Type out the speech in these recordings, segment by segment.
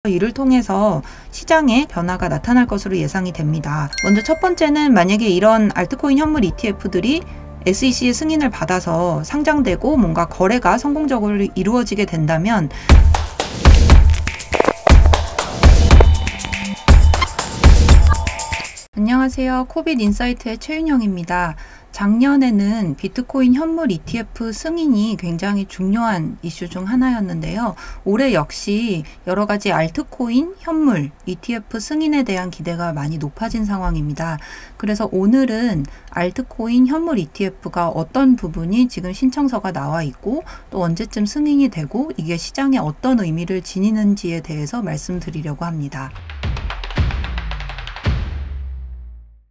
이를 통해서 시장에 변화가 나타날 것으로 예상이 됩니다. 먼저 첫 번째는 만약에 이런 알트코인 현물 ETF들이 SEC의 승인을 받아서 상장되고 뭔가 거래가 성공적으로 이루어지게 된다면 안녕하세요. 코빗 인사이트의 최윤영입니다. 작년에는 비트코인 현물 ETF 승인이 굉장히 중요한 이슈 중 하나였는데요. 올해 역시 여러 가지 알트코인 현물 ETF 승인에 대한 기대가 많이 높아진 상황입니다. 그래서 오늘은 알트코인 현물 ETF가 어떤 부분이 지금 신청서가 나와 있고 또 언제쯤 승인이 되고 이게 시장에 어떤 의미를 지니는지에 대해서 말씀드리려고 합니다.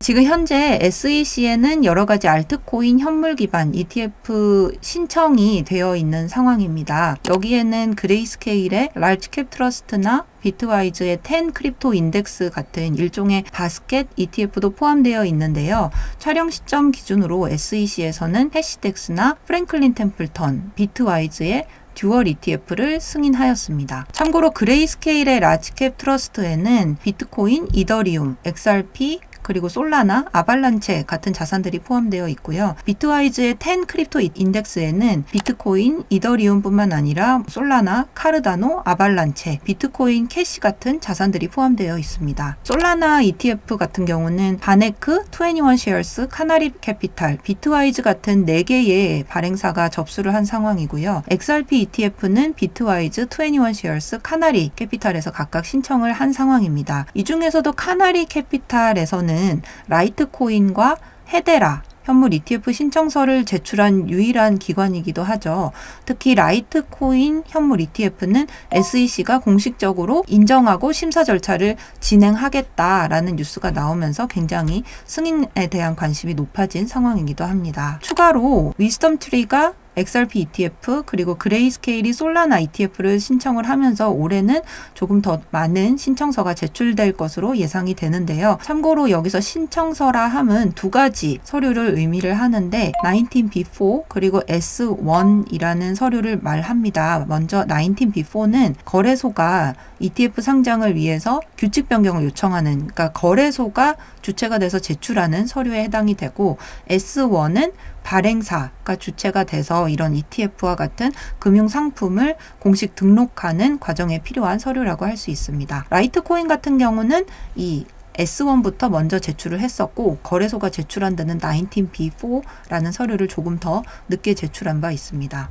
지금 현재 SEC에는 여러 가지 알트코인 현물 기반 ETF 신청이 되어 있는 상황입니다. 여기에는 그레이스케일의 라지캡 트러스트나 비트와이즈의 10 크립토 인덱스 같은 일종의 바스켓 ETF도 포함되어 있는데요. 촬영 시점 기준으로 SEC에서는 해시덱스나 프랭클린 템플턴, 비트와이즈의 듀얼 ETF를 승인하였습니다. 참고로 그레이스케일의 라지캡 트러스트에는 비트코인, 이더리움, XRP, 그리고 솔라나, 아발란체 같은 자산들이 포함되어 있고요. 비트와이즈의 10 크립토 인덱스에는 비트코인, 이더리움뿐만 아니라 솔라나, 카르다노, 아발란체, 비트코인 캐시 같은 자산들이 포함되어 있습니다. 솔라나 ETF 같은 경우는 바네크, 21 쉐어스, 카나리 캐피탈, 비트와이즈 같은 4개의 발행사가 접수를 한 상황이고요. XRP ETF는 비트와이즈, 21 쉐어스, 카나리 캐피탈에서 각각 신청을 한 상황입니다. 이 중에서도 카나리 캐피탈에서는 라이트코인과 헤데라 현물 ETF 신청서를 제출한 유일한 기관이기도 하죠. 특히 라이트코인 현물 ETF는 SEC가 공식적으로 인정하고 심사 절차를 진행하겠다라는 뉴스가 나오면서 굉장히 승인에 대한 관심이 높아진 상황이기도 합니다. 추가로 위스덤트리가 XRP ETF 그리고 그레이스케일이 솔라나 ETF를 신청을 하면서 올해는 조금 더 많은 신청서가 제출될 것으로 예상이 되는데요. 참고로 여기서 신청서라 함은 두 가지 서류를 의미를 하는데 19B4 그리고 S1이라는 서류를 말합니다. 먼저 19B4는 거래소가 ETF 상장을 위해서 규칙 변경을 요청하는, 그러니까 거래소가 주체가 돼서 제출하는 서류에 해당이 되고, S1은 발행사가 주체가 돼서 이런 ETF와 같은 금융상품을 공식 등록하는 과정에 필요한 서류라고 할 수 있습니다. 라이트코인 같은 경우는 이 S1부터 먼저 제출을 했었고 거래소가 제출한 데는 19B4라는 서류를 조금 더 늦게 제출한 바 있습니다.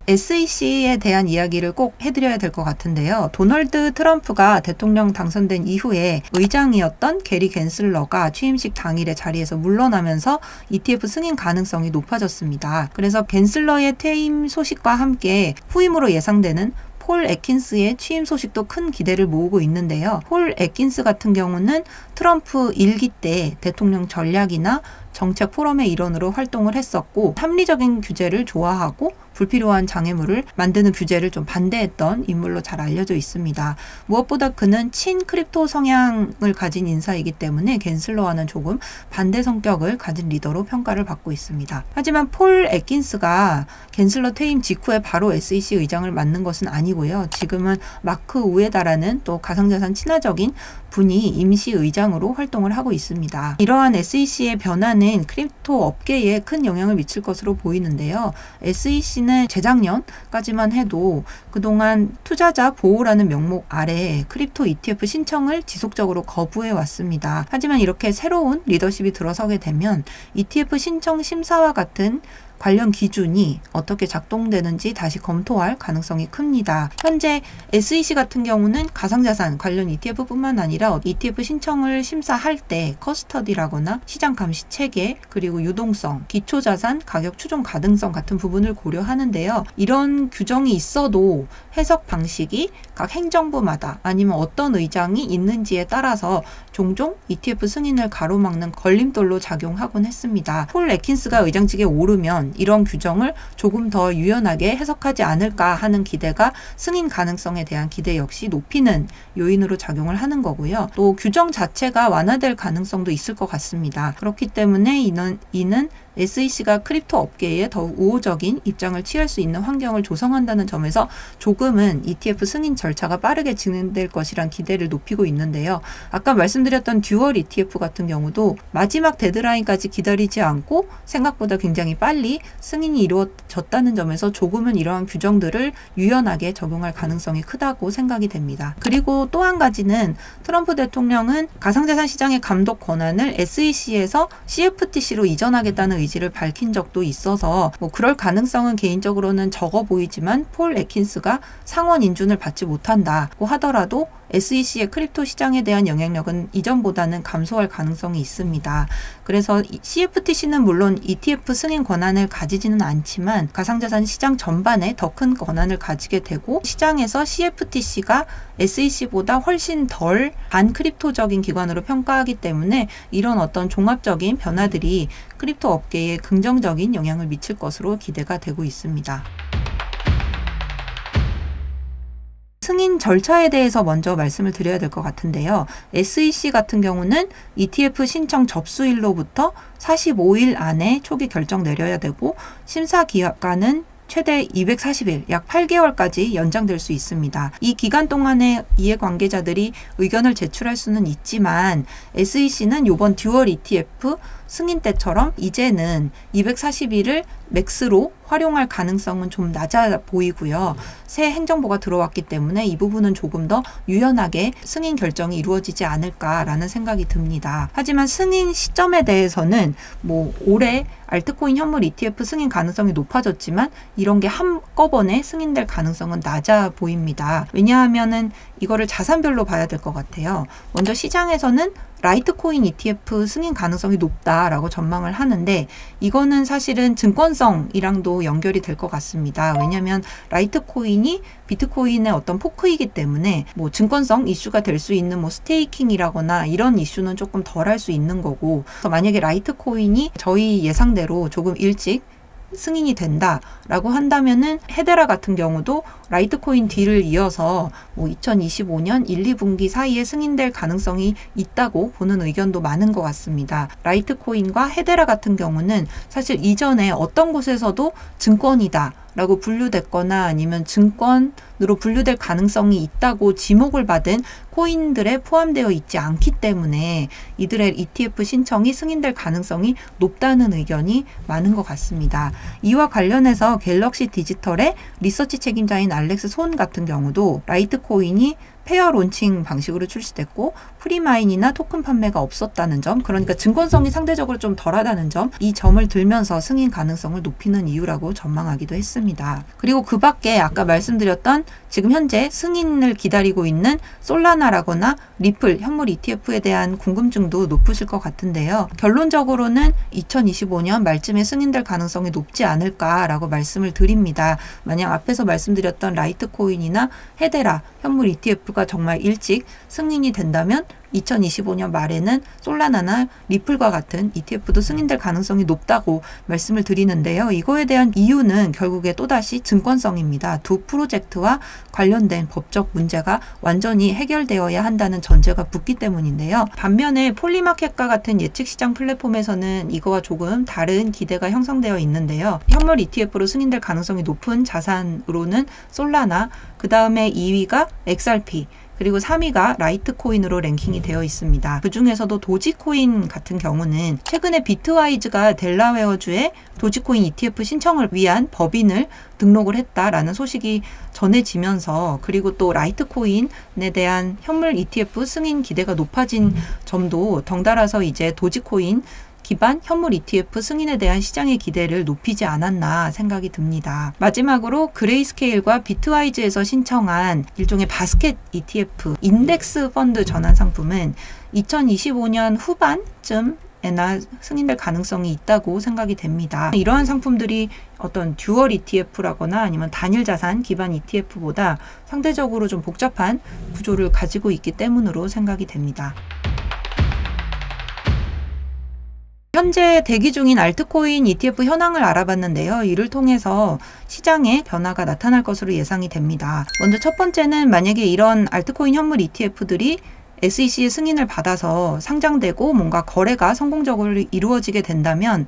SEC에 대한 이야기를 꼭 해드려야 될 것 같은데요. 도널드 트럼프가 대통령 당선된 이후에 의장이었던 게리 갠슬러가 취임식 당일의 자리에서 물러나면서 ETF 승인 가능성이 높아졌습니다. 그래서 갠슬러의 퇴임 소식과 함께 후임으로 예상되는 폴 애킨스의 취임 소식도 큰 기대를 모으고 있는데요. 폴 애킨스 같은 경우는 트럼프 1기 때 대통령 전략이나 정책 포럼의 일원으로 활동을 했었고 합리적인 규제를 좋아하고 불필요한 장애물을 만드는 규제를 좀 반대했던 인물로 잘 알려져 있습니다. 무엇보다 그는 친크립토 성향을 가진 인사이기 때문에 갠슬러와는 조금 반대 성격을 가진 리더로 평가를 받고 있습니다. 하지만 폴 애킨스가 갠슬러 퇴임 직후에 바로 SEC 의장을 맡는 것은 아니고요. 지금은 마크 우에다라는 또 가상자산 친화적인 분이 임시 의장으로 활동을 하고 있습니다. 이러한 SEC의 변화는 크립토 업계에 큰 영향을 미칠 것으로 보이는데요. SEC는 재작년까지만 해도 그동안 투자자 보호라는 명목 아래 크립토 ETF 신청을 지속적으로 거부해 왔습니다. 하지만 이렇게 새로운 리더십이 들어서게 되면 ETF 신청 심사와 같은 관련 기준이 어떻게 작동되는지 다시 검토할 가능성이 큽니다. 현재 SEC 같은 경우는 가상자산 관련 ETF뿐만 아니라 ETF 신청을 심사할 때 커스터디라거나 시장 감시 체계, 그리고 유동성, 기초자산, 가격 추종 가능성 같은 부분을 고려하는데요. 이런 규정이 있어도 해석 방식이 각 행정부마다 아니면 어떤 의장이 있는지에 따라서 종종 ETF 승인을 가로막는 걸림돌로 작용하곤 했습니다. 폴 애킨스가 의장직에 오르면 이런 규정을 조금 더 유연하게 해석하지 않을까 하는 기대가 승인 가능성에 대한 기대 역시 높이는 요인으로 작용을 하는 거고요. 또 규정 자체가 완화될 가능성도 있을 것 같습니다. 그렇기 때문에 이는 SEC가 크립토 업계에 더욱 우호적인 입장을 취할 수 있는 환경을 조성한다는 점에서 조금은 ETF 승인 절차가 빠르게 진행될 것이란 기대를 높이고 있는데요. 아까 말씀드렸던 듀얼 ETF 같은 경우도 마지막 데드라인까지 기다리지 않고 생각보다 굉장히 빨리 승인이 이루어졌다는 점에서 조금은 이러한 규정들을 유연하게 적용할 가능성이 크다고 생각이 됩니다. 그리고 또 한 가지는 트럼프 대통령은 가상자산 시장의 감독 권한을 SEC에서 CFTC로 이전하겠다는 의지를 밝힌 적도 있어서 그럴 가능성은 개인적으로는 적어 보이지만 폴 애킨스가 상원 인준을 받지 못한다고 하더라도 SEC의 크립토 시장에 대한 영향력은 이전보다는 감소할 가능성이 있습니다. 그래서 CFTC는 물론 ETF 승인 권한을 가지지는 않지만 가상자산 시장 전반에 더 큰 권한을 가지게 되고 시장에서 CFTC가 SEC보다 훨씬 덜 반크립토적인 기관으로 평가하기 때문에 이런 어떤 종합적인 변화들이 크립토 업계에 긍정적인 영향을 미칠 것으로 기대가 되고 있습니다. 승인 절차에 대해서 먼저 말씀을 드려야 될 것 같은데요. SEC 같은 경우는 ETF 신청 접수일로부터 45일 안에 초기 결정 내려야 되고 심사 기간은 최대 240일, 약 8개월까지 연장될 수 있습니다. 이 기간 동안에 이해관계자들이 의견을 제출할 수는 있지만 SEC는 이번 듀얼 ETF 승인 때처럼 이제는 240일을 맥스로 활용할 가능성은 좀 낮아 보이고요. 새 행정부가 들어왔기 때문에 이 부분은 조금 더 유연하게 승인 결정이 이루어지지 않을까라는 생각이 듭니다. 하지만 승인 시점에 대해서는 올해 알트코인 현물 ETF 승인 가능성이 높아졌지만 이런 게 한꺼번에 승인될 가능성은 낮아 보입니다. 왜냐하면은 이거를 자산별로 봐야 될 것 같아요. 먼저 시장에서는 라이트코인 ETF 승인 가능성이 높다라고 전망을 하는데 이거는 사실은 증권성이랑도 연결이 될 것 같습니다. 왜냐하면 라이트코인이 비트코인의 어떤 포크이기 때문에 증권성 이슈가 될 수 있는 스테이킹이라거나 이런 이슈는 조금 덜 할 수 있는 거고, 그래서 만약에 라이트코인이 저희 예상대로 조금 일찍 승인이 된다라고 한다면은 헤데라 같은 경우도 라이트코인 뒤를 이어서 2025년 1, 2분기 사이에 승인될 가능성이 있다고 보는 의견도 많은 것 같습니다. 라이트코인과 헤데라 같은 경우는 사실 이전에 어떤 곳에서도 증권이다 라고 분류됐거나 아니면 증권으로 분류될 가능성이 있다고 지목을 받은 코인들에 포함되어 있지 않기 때문에 이들의 ETF 신청이 승인될 가능성이 높다는 의견이 많은 것 같습니다. 이와 관련해서 갤럭시 디지털의 리서치 책임자인 알렉스 손 같은 경우도 라이트코인이 페어 론칭 방식으로 출시됐고 프리마인이나 토큰 판매가 없었다는 점, 그러니까 증권성이 상대적으로 좀 덜하다는 점, 이 점을 들면서 승인 가능성을 높이는 이유라고 전망하기도 했습니다. 그리고 그 밖에 아까 말씀드렸던 지금 현재 승인을 기다리고 있는 솔라나라거나 리플 현물 ETF에 대한 궁금증도 높으실 것 같은데요. 결론적으로는 2025년 말쯤에 승인될 가능성이 높지 않을까라고 말씀을 드립니다. 만약 앞에서 말씀드렸던 라이트코인이나 헤데라 현물 ETF가 정말 일찍 승인이 된다면 2025년 말에는 솔라나나 리플과 같은 ETF도 승인될 가능성이 높다고 말씀을 드리는데요. 이거에 대한 이유는 결국에 또다시 증권성입니다. 두 프로젝트와 관련된 법적 문제가 완전히 해결되어야 한다는 전제가 붙기 때문인데요. 반면에 폴리마켓과 같은 예측시장 플랫폼에서는 이거와 조금 다른 기대가 형성되어 있는데요. 현물 ETF로 승인될 가능성이 높은 자산으로는 솔라나, 그 다음에 2위가 XRP, 그리고 3위가 라이트코인으로 랭킹이 되어 있습니다. 그 중에서도 도지코인 같은 경우는 최근에 비트와이즈가 델라웨어주에 도지코인 ETF 신청을 위한 법인을 등록을 했다라는 소식이 전해지면서, 그리고 또 라이트코인에 대한 현물 ETF 승인 기대가 높아진 점도 덩달아서 이제 도지코인 기반 현물 ETF 승인에 대한 시장의 기대를 높이지 않았나 생각이 듭니다. 마지막으로 그레이스케일과 비트와이즈에서 신청한 일종의 바스켓 ETF 인덱스 펀드 전환 상품은 2025년 후반쯤에나 승인될 가능성이 있다고 생각이 됩니다. 이러한 상품들이 어떤 듀얼 ETF라거나 아니면 단일 자산 기반 ETF보다 상대적으로 좀 복잡한 구조를 가지고 있기 때문으로 생각이 됩니다. 현재 대기 중인 알트코인 ETF 현황을 알아봤는데요. 이를 통해서 시장에 변화가 나타날 것으로 예상이 됩니다. 먼저 첫 번째는 만약에 이런 알트코인 현물 ETF들이 SEC의 승인을 받아서 상장되고 뭔가 거래가 성공적으로 이루어지게 된다면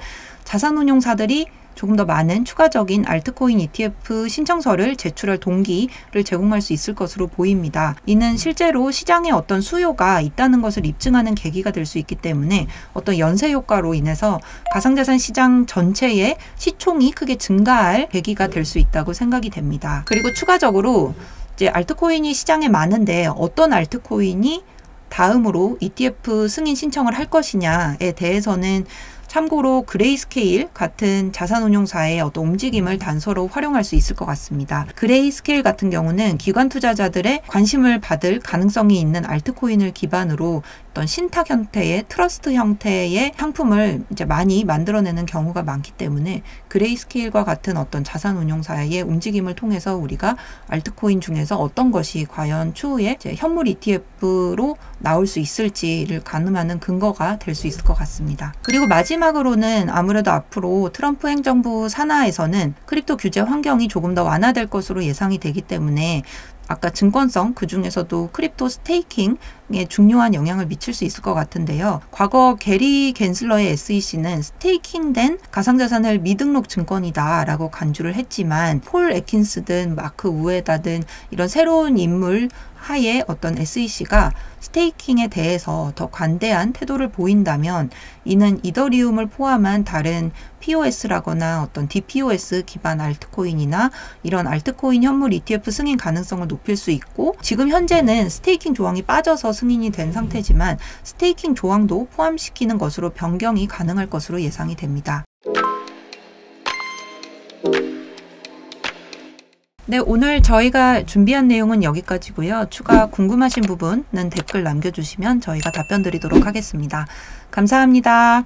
자산운용사들이 조금 더 많은 추가적인 알트코인 ETF 신청서를 제출할 동기를 제공할 수 있을 것으로 보입니다. 이는 실제로 시장에 어떤 수요가 있다는 것을 입증하는 계기가 될 수 있기 때문에 어떤 연쇄 효과로 인해서 가상자산 시장 전체의 시총이 크게 증가할 계기가 될 수 있다고 생각이 됩니다. 그리고 추가적으로 이제 알트코인이 시장에 많은데 어떤 알트코인이 다음으로 ETF 승인 신청을 할 것이냐에 대해서는 참고로 그레이스케일 같은 자산운용사의 어떤 움직임을 단서로 활용할 수 있을 것 같습니다. 그레이스케일 같은 경우는 기관 투자자들의 관심을 받을 가능성이 있는 알트코인을 기반으로 어떤 신탁 형태의 트러스트 형태의 상품을 이제 많이 만들어내는 경우가 많기 때문에 그레이스케일과 같은 어떤 자산운용사의 움직임을 통해서 우리가 알트코인 중에서 어떤 것이 과연 추후에 이제 현물 ETF로 나올 수 있을지를 가늠하는 근거가 될 수 있을 것 같습니다. 그리고 마지막으로는 아무래도 앞으로 트럼프 행정부 산하에서는 크립토 규제 환경이 조금 더 완화될 것으로 예상이 되기 때문에 아까 증권성, 그 중에서도 크립토 스테이킹에 중요한 영향을 미칠 수 있을 것 같은데요. 과거 게리 겐슬러의 SEC는 스테이킹된 가상자산을 미등록 증권이다 라고 간주를 했지만 폴 애킨스든 마크 우에다든 이런 새로운 인물 하에 어떤 SEC가 스테이킹에 대해서 더 관대한 태도를 보인다면 이는 이더리움을 포함한 다른 POS라거나 어떤 DPoS 기반 알트코인이나 이런 알트코인 현물 ETF 승인 가능성을 높일 수 있고, 지금 현재는 스테이킹 조항이 빠져서 승인이 된 상태지만 스테이킹 조항도 포함시키는 것으로 변경이 가능할 것으로 예상이 됩니다. 네, 오늘 저희가 준비한 내용은 여기까지고요. 추가 궁금하신 부분은 댓글 남겨주시면 저희가 답변 드리도록 하겠습니다. 감사합니다.